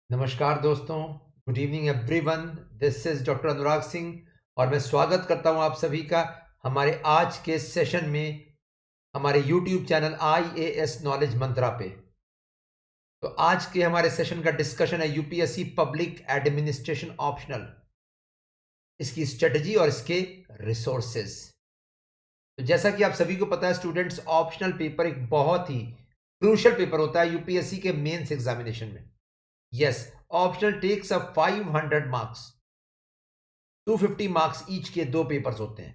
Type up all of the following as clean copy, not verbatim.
नमस्कार दोस्तों, good evening everyone. This is doctor Anurag Singh और मैं स्वागत करता हूं आप सभी का हमारे आज के सेशन में हमारे यूट्यूब चैनल IAS नॉलेज मंत्रा पे। तो आज के हमारे सेशन का डिस्कशन है यूपीएससी पब्लिक एडमिनिस्ट्रेशन ऑप्शनल, इसकी स्ट्रेटजी और इसके रिसोर्सेज। तो जैसा कि आप सभी को पता है स्टूडेंट्स, ऑप्शनल पेपर एक बहुत ही क्रूशियल पेपर होता है यूपीएससी के मेंस एग्जामिनेशन में। Yes, optional takes up 500 marks, 250 marks each के दो पेपर्स होते हैं,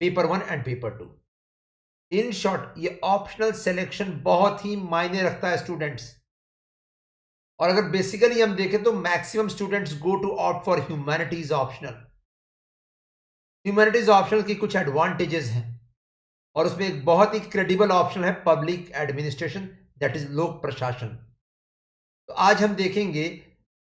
paper 1 and paper 2। In short ये ऑप्शनल सिलेक्शन बहुत ही मायने रखता है स्टूडेंट्स। और अगर बेसिकली हम देखें तो maximum students go to opt for humanities optional. Humanities optional की कुछ एडवांटेजेस हैं और उसमें एक बहुत ही क्रेडिबल ऑप्शन है पब्लिक एडमिनिस्ट्रेशन, दैट इज लोक प्रशासन। तो आज हम देखेंगे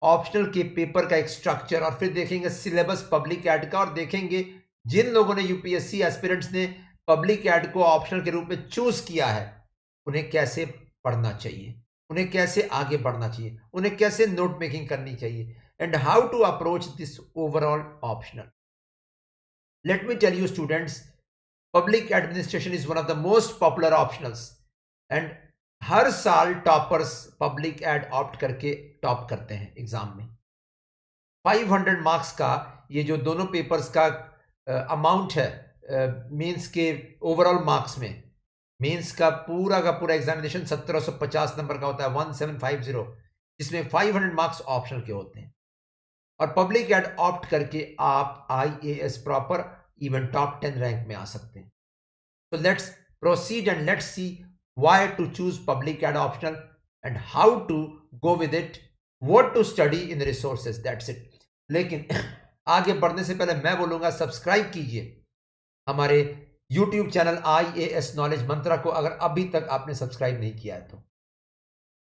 ऑप्शनल के पेपर का एक स्ट्रक्चर और फिर देखेंगे सिलेबस पब्लिक एड का और देखेंगे जिन लोगों ने यूपीएससी एस्पिरेंट्स ने पब्लिक एड को ऑप्शनल के रूप में चूज किया है उन्हें कैसे पढ़ना चाहिए, उन्हें कैसे आगे बढ़ना चाहिए, उन्हें कैसे नोट मेकिंग करनी चाहिए and how to approach this overall optional. Let me tell you students, public administration is one of the most popular optionals and हर साल टॉपर्स पब्लिक एड ऑप्ट करके टॉप करते हैं एग्जाम में। 500 मार्क्स का ये जो दोनों पेपर्स का अमाउंट है मेंस के ओवरऑल मार्क्स में, मेंस का पूरा एग्जामिनेशन 1750 नंबर का होता है, 1750, जिसमें 500 मार्क्स ऑप्शनल के होते हैं। और पब्लिक एड ऑप्ट करके आप IAS proper even top 10 rank में आ सकते हैं। So let's proceed and let's see why to choose public ad optional and how to go with it, what to study in the resources, that's it. लेकिन आगे बढ़ने से पहले मैं बोलूंगा सब्सक्राइब कीजिए हमारे YouTube चैनल IAS नॉलेज मंत्रा को अगर अभी तक आपने सब्सक्राइब नहीं किया है तो,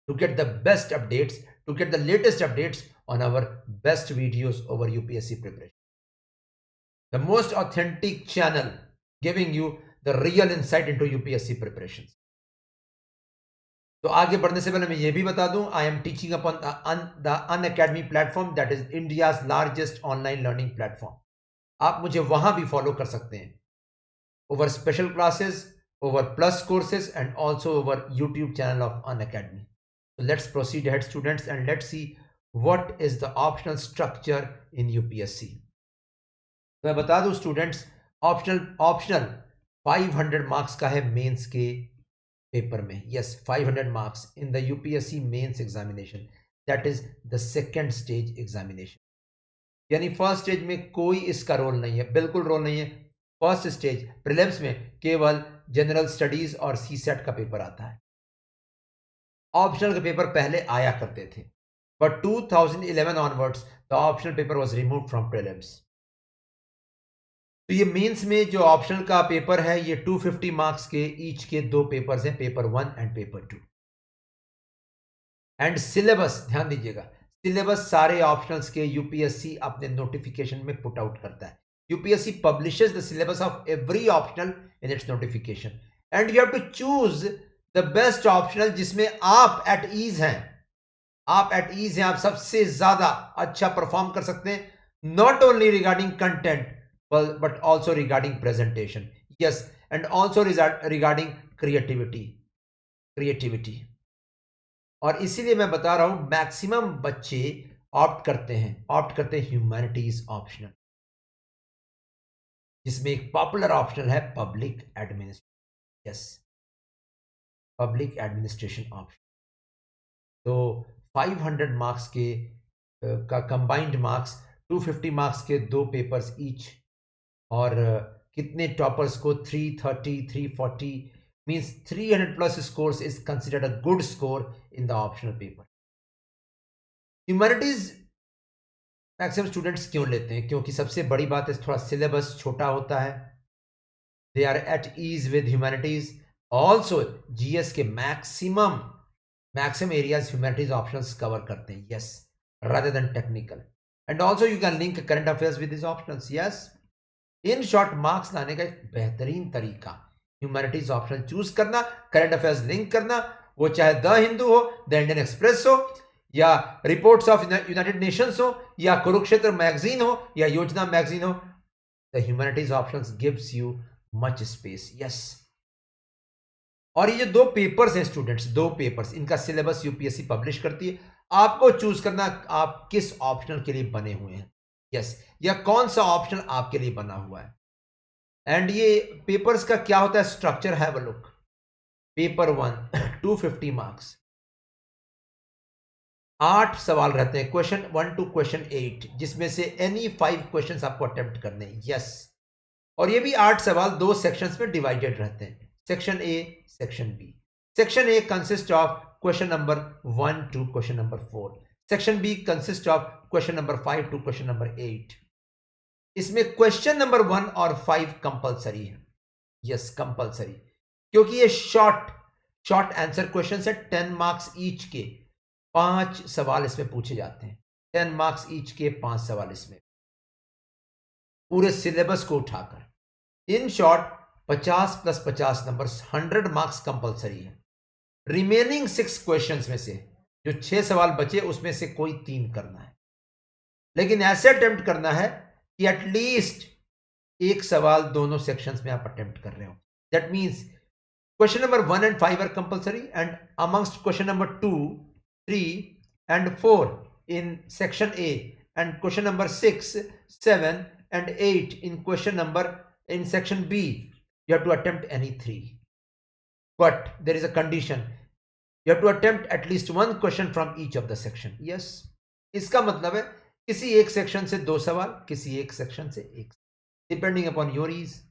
to get the best updates, to get the latest updates on our best videos over UPSC preparation. The most authentic channel giving you the real insight into UPSC preparations. तो आगे बढ़ने से पहले मैं ये भी बता दूं, I am teaching upon the Unacademy platform, that is India's largest online learning platform. आप मुझे वहां भी फॉलो कर सकते हैं over special classes, over plus courses and also over YouTube channel of Unacademy. So let's proceed ahead students and let's see what is the optional structure in UPSC. तो मैं बता दूं स्टूडेंट्स, ऑप्शनल 500 मार्क्स का है mains के paper में। Yes, 500 marks in the UPSC mains examination, that is the second stage examination. यानी first stage में कोई इसका रोल नहीं है, बिल्कुल रोल नहीं है। फर्स्ट स्टेज प्रीलिम्स में केवल जनरल स्टडीज और सीसेट का पेपर आता है। ऑप्शनल के पेपर पहले आया करते थे, but 2011 onwards the optional paper was removed from prelims. तो ये मेंस में जो ऑप्शनल का पेपर है ये 250 मार्क्स के ईच के दो पेपर्स हैं, paper 1 and paper 2। And syllabus ध्यान दीजिएगा, सिलेबस सारे ऑप्शनल्स के यूपीएससी अपने नोटिफिकेशन में पुट आउट करता है। UPSC publishes the syllabus of every optional in its notification and you have to choose the best optional जिसमें आप एट ईज हैं। आप एट ईज हैं, आप सबसे ज्यादा अच्छा परफॉर्म कर सकते हैं, not only regarding content but also regarding presentation, yes, and also regarding creativity. और इसीलिए मैं बता रहा हूं मैक्सिमम बच्चे ऑप्ट करते हैं ह्यूमैनिटीज ऑप्शनल, जिसमें एक पॉपुलर ऑप्शनल है public administration. Yes, public administration option. तो 500 मार्क्स के का कंबाइंड मार्क्स, 250 मार्क्स के दो पेपर्स ईच, और कितने टॉपर्स को 330 340 means 300 plus scores is considered a good score in the optional paper. Humanities maximum students क्यों लेते हैं? क्योंकि सबसे बड़ी बात है थोड़ा सिलेबस छोटा होता है, they are at ease with humanities. Also GS के maximum areas humanities options cover करते हैं, yes, rather than technical. And also you can link current affairs with this options. Yes, in short marks लाने का एक बेहतरीन तरीका humanities option choose करना, current affairs link करना, वो चाहे द हिंदू हो, द इंडियन एक्सप्रेस हो, या रिपोर्ट्स ऑफ यूनाइटेड नेशंस हो, या कुरुक्षेत्र मैगजीन हो, या योजना मैगजीन हो, the humanities options gives you much space. Yes, और ये जो दो पेपर्स हैं स्टूडेंट्स, दो पेपर्स, इनका सिलेबस यूपीएससी पब्लिश करती है। आपको चूज करना आप किस ऑप्शनल के लिए बने हुए हैं। यस, या कौन सा ऑप्शनल आपके लिए बना हुआ है। एंड ये पेपर्स का क्या होता है structure, have a look. Paper 1 250 marks, 8 सवाल रहते हैं, क्वेश्चन 1 टू क्वेश्चन 8, जिसमें से एनी 5 क्वेश्चंस आपको अटेम्प्ट करने हैं। यस, और ये भी 8 सवाल 2 सेक्शंस में डिवाइडेड रहते हैं, section A, section B. Section A consist of question number 1 to question number 4, section B consist of question number 5 to question number 8। इसमें क्वेश्चन नंबर 1 और 5 कंपलसरी है। यस, कंपलसरी, क्योंकि ये शॉर्ट आंसर क्वेश्चन है, 10 marks each के 5 सवाल इसमें पूछे जाते हैं। 10 मार्क्स ईच के 5 सवाल इसमें, पूरे सिलेबस को उठाकर। In short 50 plus 50 number, 100 marks compulsory है। रिमेनिंग 6 क्वेश्चंस में से जो 6 सवाल बचे, उसमें से कोई 3 करना है, लेकिन ऐसे अटेम्प्ट करना है कि एटलीस्ट एक सवाल दोनों सेक्शंस में आप अटेम्प्ट कर रहे हो। That means question number 1 and 5 are compulsory, and amongst question number 2, 3 and 4 in section A, and question number 6, 7 and 8 in section B, you have to attempt any 3. But there is a condition, you have to attempt at least one question from each of the section. Yes, इसका मतलब है किसी एक section से 2 सवाल, किसी एक section से 1, डिपेंडिंग अपॉन योर ईज।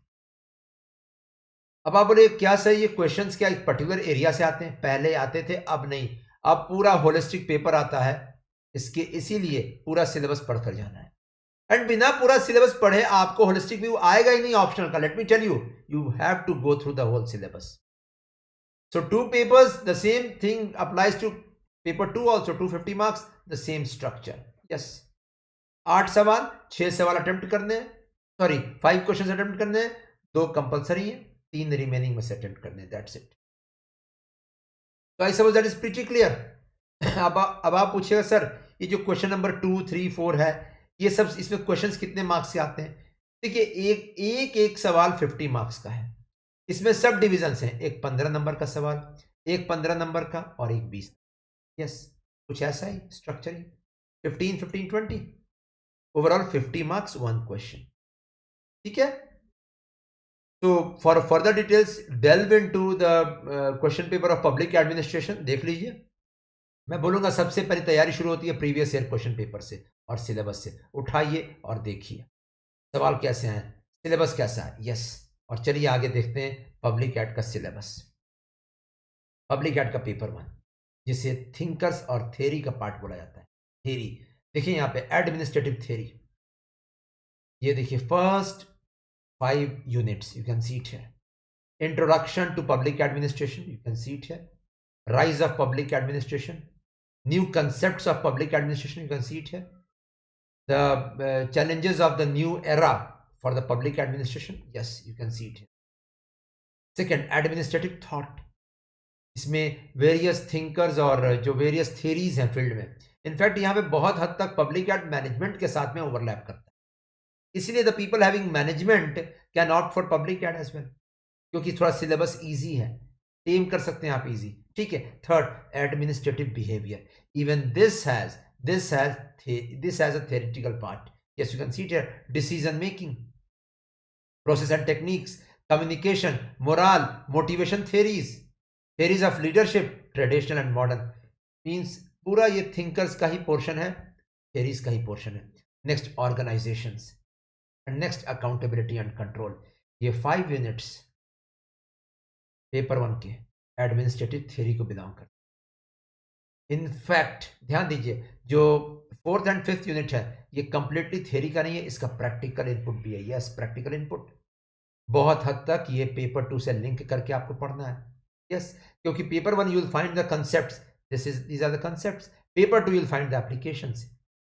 अब आप बोले क्या सही, ये क्वेश्चंस क्या एक पर्टिकुलर एरिया से आते हैं? पहले आते थे, अब नहीं, अब पूरा होलिस्टिक पेपर आता है इसके, इसीलिए पूरा सिलेबस पढ़कर जाना है। एंड बिना पूरा सिलेबस पढ़े आपको होलिस्टिक व्यू आएगा ही नहीं ऑप्शनल का। Let me tell you, you have to go through the whole syllabus. So 2 papers, the same thing applies to paper 2 also, 250 marks, the same structure. Yes, 8 सवाल, 6 सवाल attempt करने हैं, sorry 5 question attempt करने हैं, 2 compulsory है, 3 remaining में से attempt करने हैं। That's it. तो I suppose that is pretty clear. अब आप पूछिएगा सर ये जो क्वेश्चन नंबर 2, 3, 4 है, ये सब इसमें क्वेश्चंस कितने मार्क्स के आते हैं? देखिए, एक सवाल 50 मार्क्स का है। इसमें सब डिविजन्स हैं, एक 15 नंबर का सवाल, एक 15 नंबर का, और एक 20। यस, कुछ ऐसा ही स्ट्रक्चर ही, 15, 15, 20, ओवरऑल 50 मार्क्स 1 क्वेश्चन। ठीक है, तो for further details delve into the question paper of public administration, देख लीजिए। मैं बोलूंगा सबसे पहले तैयारी शुरू होती है प्रीवियस ईयर क्वेश्चन पेपर से और सिलेबस से। उठाइए और देखिए सवाल कैसे हैं, सिलेबस कैसा है। यस, और चलिए आगे देखते हैं पब्लिक एड का सिलेबस। पब्लिक एड का पेपर 1, जिसे थिंकर्स और थ्योरी का पार्ट बोला जाता है। थ्योरी देखिए यहाँ पे, एडमिनिस्ट्रेटिव थ्योरी, ये देखिए first 5 units, you can see it here. Introduction to public administration, you can see it here. Rise of public administration, new concepts of public administration, you can see it here. The challenges of the new era for the public administration, yes, you can see it here. Second, administrative thought, इसमें various thinkers और जो various theories हैं field में, in fact यहाँ पे बहुत हद तक पब्लिक एड मैनेजमेंट के साथ में ओवरलैप करता है। इसलिए the people having management can opt for public ad as well, क्योंकि थोड़ा सिलेबस इजी है, टीम कर सकते हैं आप इजी। ठीक है, third administrative behaviour, even this has a theoretical part. Yes, you can see it, decision making, process and techniques, communication, moral, motivation theories of leadership, traditional and modern. Means पूरा ये thinkers का ही portion है, theories का ही portion है। Next, organisations, and next accountability and control. ये 5 units paper 1 के administrative theory को belong करते। इनफैक्ट ध्यान दीजिए, जो 4th एंड 5th यूनिट है, ये कंप्लीटली थ्योरी का नहीं है, इसका प्रैक्टिकल इनपुट भी है। यस, प्रैक्टिकल इनपुट बहुत हद तक ये पेपर 2 से लिंक करके आपको पढ़ना है। यस, क्योंकि paper 1 you will find the concepts, these are the concepts. Paper 2 you will find the applications.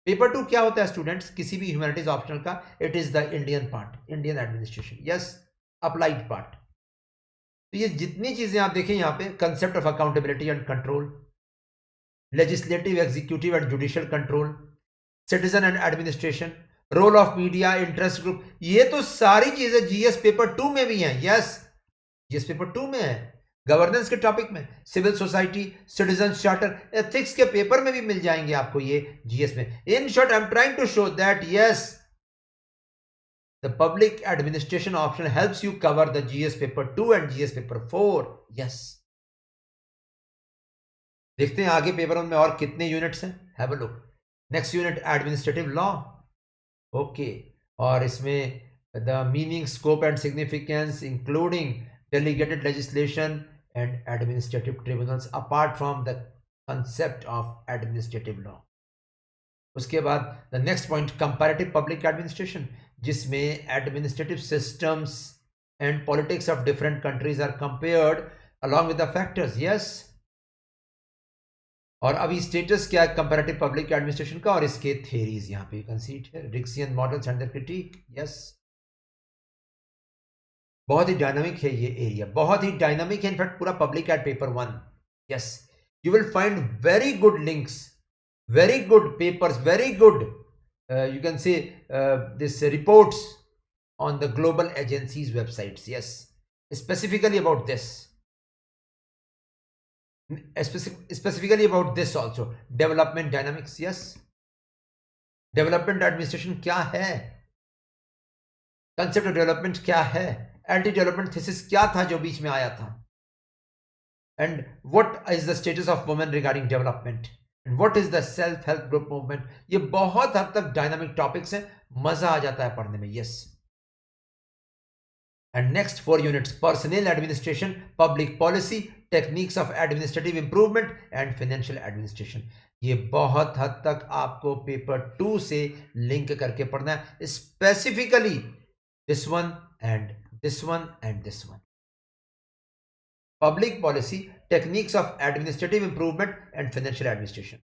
Paper 2 क्या होता है स्टूडेंट्स, किसी भी ह्यूमैनिटीज ऑप्शनल का, it is the Indian part, Indian administration. Yes, applied part. तो ये जितनी चीजें आप देखें यहाँ पे, concept of accountability and control, legislative, executive and judicial control, citizen and administration, role of media, interest group, ये तो सारी चीजें जीएस पेपर 2 में भी हैं। यस, जीएस पेपर 2 में है। गवर्नेंस के टॉपिक में, civil society, citizen charter, ethics के पेपर में भी मिल जाएंगे आपको ये जीएस में। In short I am trying to show that yes, the public administration option helps you cover the GS paper 2 and GS paper 4. Yes. देखते हैं आगे पेपर में और कितने यूनिट्स हैं। Have a look. Next unit administrative law. Okay, और इसमें the meaning, scope and significance including delegated legislation and administrative tribunals apart from the concept of administrative law. उसके बाद the next point comparative public administration, जिसमें administrative systems and politics of different countries are compared along with the factors. Yes, और अभी status क्या है comparative public administration का और इसके थ्योरीज यहां पे कंसीड है, decision models and their critique. Yes, बहुत ही डायनामिक है ये एरिया, बहुत ही डायनामिक है। इनफैक्ट पूरा public ad paper 1। Yes, you will find very good links, very good papers, very good you can say this reports on the global agencies websites. Yes, specifically about this, specifically about this also, development dynamics. Yes, development administration क्या है, concept of development क्या है, anti development thesis क्या था जो बीच में आया था, and what is the status of women regarding development, What is the self help group movement। ये बहुत हद तक डायनामिक टॉपिक्स हैं, मजा आ जाता है पढ़ने में। Yes, and next 4 units personal administration, public policy, techniques of administrative improvement and financial administration. ये बहुत हद तक आपको पेपर 2 से लिंक करके पढ़ना है, specifically this one and this one and this one. Public policy, techniques of administrative improvement and financial administration.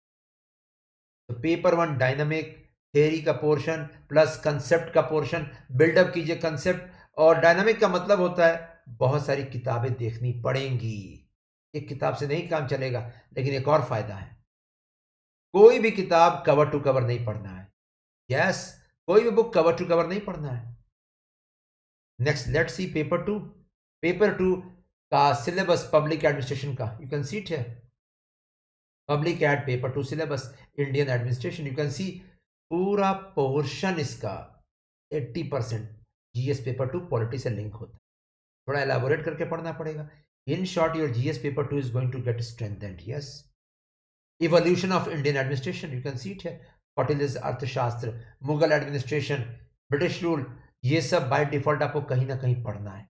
तो पेपर 1 डायनामिक, थ्योरी का पोर्शन प्लस कंसेप्ट का पोर्शन, बिल्डअप कीजिए कंसेप्ट। और डायनामिक का मतलब होता है बहुत सारी किताबें देखनी पड़ेंगी, एक किताब से नहीं काम चलेगा। लेकिन एक और फायदा है, कोई भी किताब कवर टू कवर नहीं पढ़ना है। यस, कोई भी बुक कवर टू कवर नहीं पढ़ना है। Next let's see paper 2। Paper 2 का सिलेबस पब्लिक एडमिनिस्ट्रेशन का, यू कैन सी इट है, public ad paper 2 syllabus Indian administration. You can see पूरा पोर्शन इसका 80% जीएस पेपर 2 पॉलिटी से लिंक होता है, थोड़ा एलाबोरेट करके पढ़ना पड़ेगा। In short your GS paper 2 is going to get strengthened. Yes, evolution of Indian administration, you can see it है, पटेलिज अर्थशास्त्र, मुगल एडमिनिस्ट्रेशन, ब्रिटिश रूल, ये सब बाय डिफॉल्ट आपको कहीं ना कहीं पढ़ना है।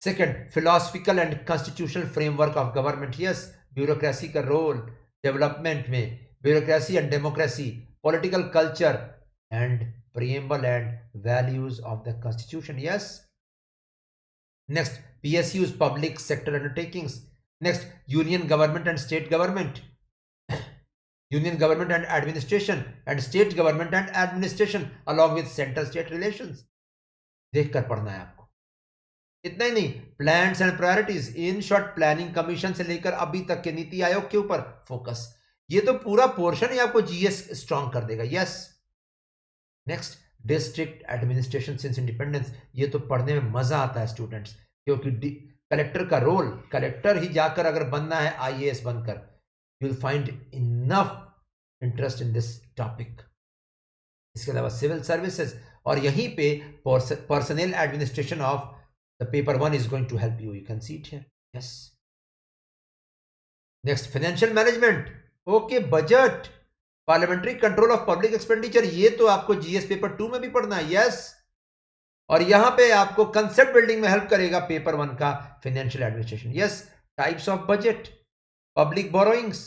Second, philosophical and constitutional framework of government. Yes, bureaucracy का रोल डेवलपमेंट में, bureaucracy and democracy, political culture and preamble and values of the constitution. Yes, next PSUs, public sector undertakings. Next union government and state government, union government and administration and state government and administration along with central state relations, देखकर पढ़ना है आपको। इतना ही नहीं, plans and priorities, in short planning commission से लेकर अभी तक के नीति आयोग के ऊपर फोकस। ये तो पूरा पोर्शन ही आपको जीएस स्ट्रॉन्ग कर देगा। Yes, next district administration since independence, ये तो पढ़ने में मजा आता है स्टूडेंट्स, क्योंकि कलेक्टर का रोल, कलेक्टर ही जाकर अगर बनना है आईएएस बनकर, you will find enough interest in this topic. इसके अलावा सिविल सर्विसेज, और यहीं पे personal administration of the paper 1 is going to help you. You can see it here. Yes. Next, financial management. Okay, budget, parliamentary control of public expenditure, ये तो आपको GS paper 2 में भी पढ़ना है। यस, और यहां पे आपको कंसेप्ट बिल्डिंग में हेल्प करेगा पेपर 1 का financial administration. Yes, types of budget, public borrowings,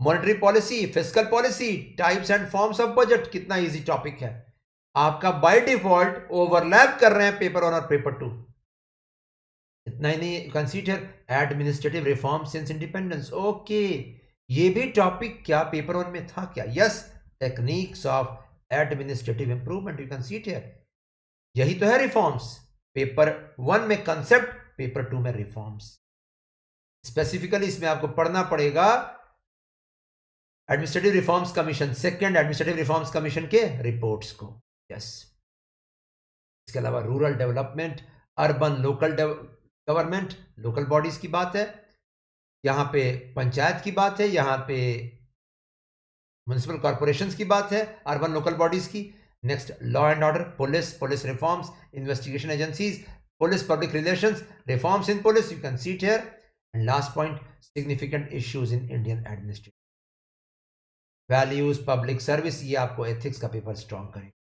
monetary policy, fiscal policy, types and forms of budget. कितना इजी टॉपिक है, आपका बाय डिफॉल्ट ओवरलैप कर रहे हैं पेपर 1 और पेपर 2। इतना ही नहीं, consider administrative reform since independence. Okay, ये भी टॉपिक क्या पेपर 1 में था क्या? Yes, techniques of administrative improvement, you can see it here. यही तो है रिफॉर्म्स, पेपर 1 में कंसेप्ट, पेपर 2 में रिफॉर्म्स। स्पेसिफिकली इसमें आपको पढ़ना पड़ेगा administrative reforms commission, second administrative reforms commission के रिपोर्ट्स को, यस। इसके अलावा rural development, urban local government, local bodies की बात है, यहाँ पे पंचायत की बात है, यहाँ पे म्युनिसिपल कॉर्पोरेशंस की बात है, अर्बन लोकल बॉडीज की। Next law and order, police, police reforms, investigation agencies, police public relations, reforms in police, you can see it here. And last point, significant issues in Indian administration, values, public service, ये आपको ethics का paper strong करेगा।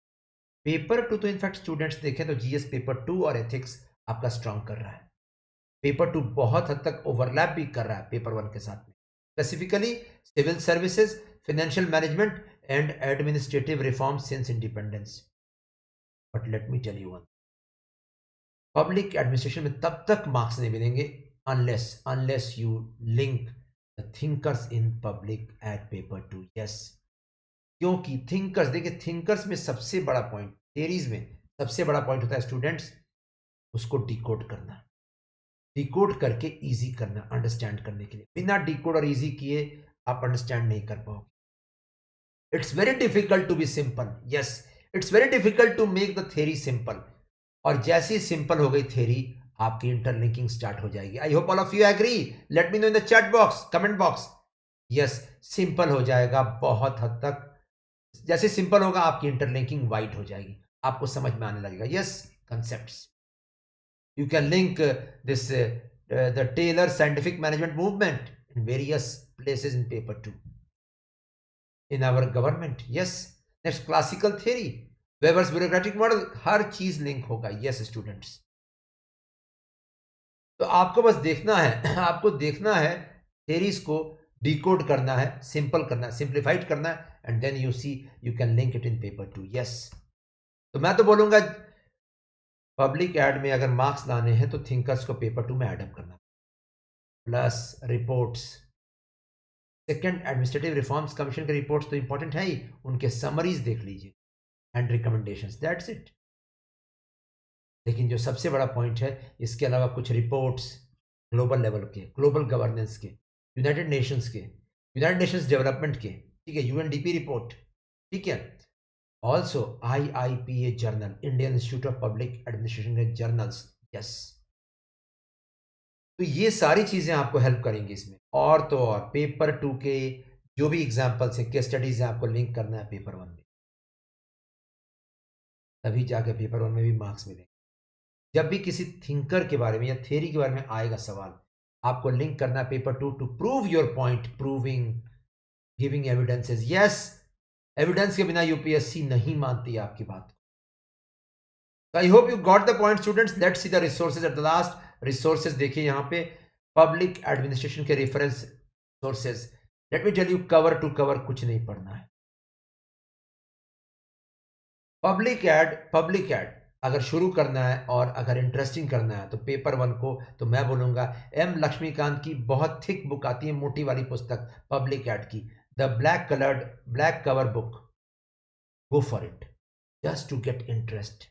Paper two तो in fact students देखें तो GS paper two और ethics आपका strong कर रहा है। पेपर टू बहुत हद तक ओवरलैप भी कर रहा है पेपर वन के साथ में, specifically civil services, financial management and administrative reform since independence. But let me tell you one, public administration में तब तक मार्क्स नहीं मिलेंगे unless you link the thinkers in public ad paper two, yes. क्योंकि thinkers, देखिए thinkers में सबसे बड़ा पॉइंट, थेरीज में सबसे बड़ा पॉइंट होता है स्टूडेंट्स, उसको डिकोड करना, डिकोड करके इजी करना अंडरस्टैंड करने के लिए। बिना डिकोड और इजी किए आप अंडरस्टैंड नहीं कर पाओगे। It's very difficult to be simple, yes, it's very difficult to make the theory simple. और जैसे ही सिंपल हो गई थ्योरी, आपकी इंटरलिंकिंग स्टार्ट हो जाएगी। I hope all of you agree, let me know in the chat box, comment box. Yes, simple हो जाएगा बहुत हद तक। जैसे सिंपल होगा आपकी इंटरलिंकिंग वाइड हो जाएगी, आपको समझ में आने लगेगा। Yes, concepts you can link the Taylor scientific management movement in various places in paper 2 in our government, yes। next, classical theory, Weber's bureaucratic model, हर चीज लिंक होगा। yes students, तो आपको बस देखना है आपको देखना है, theories को डिकोड करना है, सिंपल करना है, सिंप्लीफाइड करना है, and then you see you can link it in paper 2, yes। तो मैं तो बोलूंगा पब्लिक एड में अगर मार्क्स लाने हैं तो थिंकर्स को पेपर 2 में एडअप करना, plus reports. Second, administrative reforms commission के रिपोर्ट्स तो इंपॉर्टेंट है ही, उनके समरीज देख लीजिए एंड रिकमेंडेशंस, दैट्स इट। लेकिन जो सबसे बड़ा पॉइंट है, इसके अलावा कुछ रिपोर्ट्स ग्लोबल लेवल के, ग्लोबल गवर्नेंस के, यूनाइटेड नेशंस के, यूनाइटेड नेशंस डेवलपमेंट के, ठीक है, यूएनडीपी रिपोर्ट, ठीक है, also IIPA journal, Indian institute of public administration के जर्नल्स, यस। तो ये सारी चीजें आपको हेल्प करेंगी इसमें। और तो और पेपर 2 के जो भी एग्जांपल्स हैं, केस स्टडीज हैं, आपको लिंक करना है पेपर 1 में, तभी जाके पेपर 1 में भी मार्क्स मिलेंगे। जब भी किसी थिंकर के बारे में या थ्योरी के बारे में आएगा सवाल, आपको लिंक करना है paper 2 to prove your point, proving, giving evidences. Yes, evidence के बिना यूपीएससी नहीं मानती आपकी बात। I hope you got the point students. Let's see the resources at the last. Resources देखिए यहाँ पे, पब्लिक एडमिनिस्ट्रेशन के reference sources. Let me tell you, cover to cover कुछ नहीं पढ़ना है। पब्लिक एड अगर शुरू करना है और अगर इंटरेस्टिंग करना है तो पेपर 1 को तो मैं बोलूंगा एम लक्ष्मीकांत की बहुत थिक बुक आती है, मोटी वाली पुस्तक पब्लिक एड की, the black cover book, go for it just to get interest.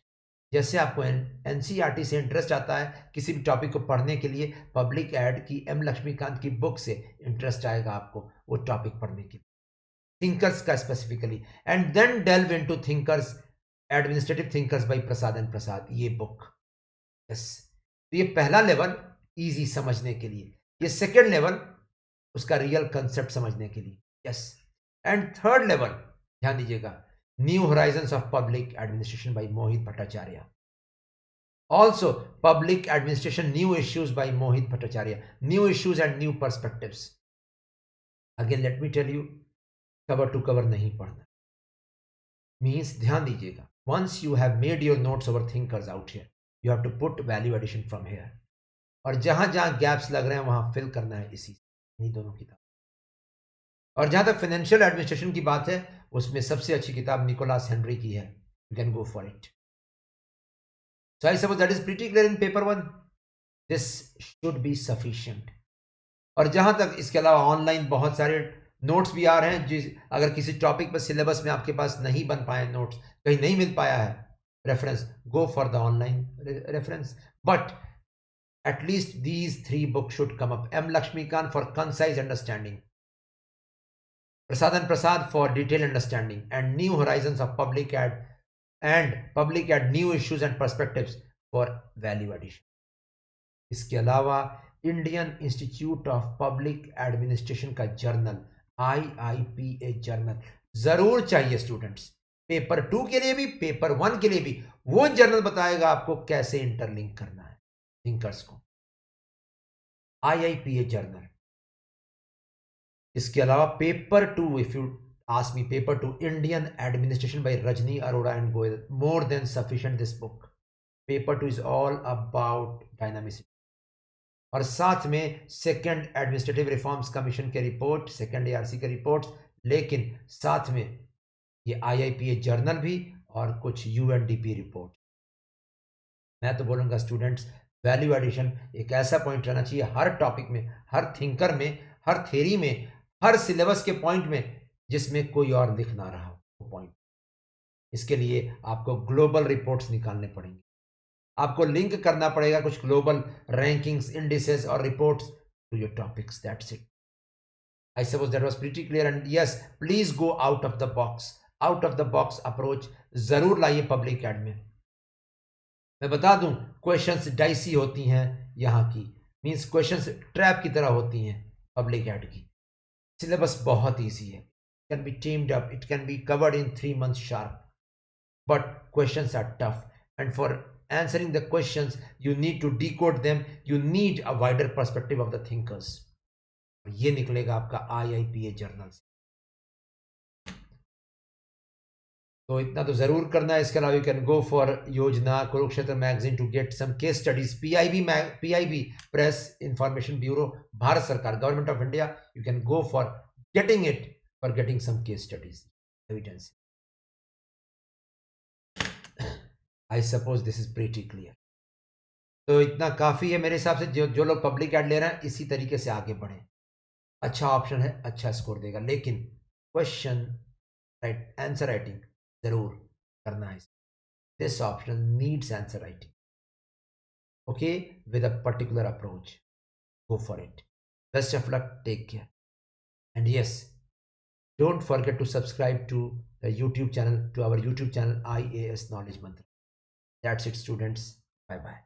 जैसे आपको एनसीईआरटी से इंटरेस्ट आता है किसी भी टॉपिक को पढ़ने के लिए, पब्लिक एड की एम लक्ष्मीकांत की बुक से इंटरेस्ट आएगा आपको वो टॉपिक पढ़ने के लिए, थिंकर्स का specifically. And then delve into thinkers, administrative thinkers by Prasad and Prasad, ये बुक, यस। तो ये पहला लेवल इजी समझने के लिए, ये सेकेंड लेवल उसका रियल कंसेप्ट समझने के लिए, यस। एंड थर्ड लेवल ध्यान दीजिएगा, new horizons of public administration by Mohit Bhattacharya, also public administration new issues by Mohit Bhattacharya, new issues and new perspectives. Again let me tell you, cover to cover नहीं पढ़ना, means ध्यान दीजिएगा, once you have made your notes over thinkers out here, you have to put value addition from here, और जहां जहां gaps लग रहे हैं वहां फिल करना है इसी, इन्हीं दोनों किताब। और जहां तक फाइनेंशियल एडमिनिस्ट्रेशन की बात है, उसमें सबसे अच्छी किताब निकोलस हेनरी की है, you can go for it. So I suppose that is pretty clear in paper 1, this should be sufficient. और जहां तक इसके अलावा ऑनलाइन बहुत सारे नोट्स भी आ रहे हैं, जिस अगर किसी टॉपिक पर सिलेबस में आपके पास नहीं बन पाए नोट्स, कहीं नहीं मिल पाया है reference, go for the online reference, but at least these 3 books should come up. M Laxmikanth for concise understanding, Prasadan Prasad for detailed understanding and new horizons of public ad new issues and perspectives for value addition. इसके अलावा Indian institute of public administration का journal IIPA journal जरूर चाहिए students, paper 2 के लिए भी, paper 1 के लिए भी। वो जर्नल बताएगा आपको कैसे इंटरलिंक करना है थिंकर्स को। IIPA journal. इसके अलावा paper 2, if you ask me, paper 2 Indian administration by Rajni Arora and Goyal, more than sufficient this book. Paper 2 is all about dynamicity. और साथ में सेकंड एडमिनिस्ट्रेटिव रिफॉर्म्स कमीशन के रिपोर्ट, सेकंड ARC के रिपोर्ट्स, लेकिन साथ में ये IIPA जर्नल भी और कुछ UNDP रिपोर्ट। मैं तो बोलूँगा स्टूडेंट्स, वैल्यू एडिशन एक ऐसा पॉइंट रहना चाहिए हर टॉपिक में, हर थिंकर में, हर थ्योरी में, हर सिलेबस के पॉइंट में, जिसमें कोई और लिख ना रहा हो पॉइंट। इसके लिए आपको ग्लोबल रिपोर्ट्स निकालने पड़ेंगे, आपको लिंक करना पड़ेगा कुछ ग्लोबल रैंकिंग्स, इंडिसेस और reports to your topics. That's it. I suppose that was pretty clear. And yes, please go out of the box. Out of the box approach जरूर लाइए public add में। मैं बता दूं, क्वेश्चंस डाइसी होती हैं यहाँ की, मींस क्वेश्चंस ट्रैप की तरह होती हैं पब्लिक एड की। सिलेबस बहुत ईजी है, can be teamed up, it can be covered in 3 months sharp, but questions are tough and for answering the questions you need to decode them, you need a wider perspective of the thinkers। ये निकलेगा आपका IIPA journal से। तो इतना तो जरूर करना है। इसके अलावा you can go for Yojana, Kurukshetra magazine to get some case studies, PIB press information bureau, Bharat सरकार, government of India. You can go for getting it, for getting some case studies evidence. I suppose this is pretty clear. तो इतना काफ़ी है मेरे हिसाब से। जो लोग पब्लिक एड ले रहे हैं इसी तरीके से आगे बढ़ें। अच्छा ऑप्शन है, अच्छा स्कोर देगा, लेकिन क्वेश्चन राइट, आंसर राइटिंग जरूर करना है। This option needs answer writing, okay, with a particular approach. Go for it. Best of luck, take care, and yes, don't forget to subscribe to the YouTube channel, to our YouTube channel, IAS Knowledge Mantra. That's it, students. Bye bye.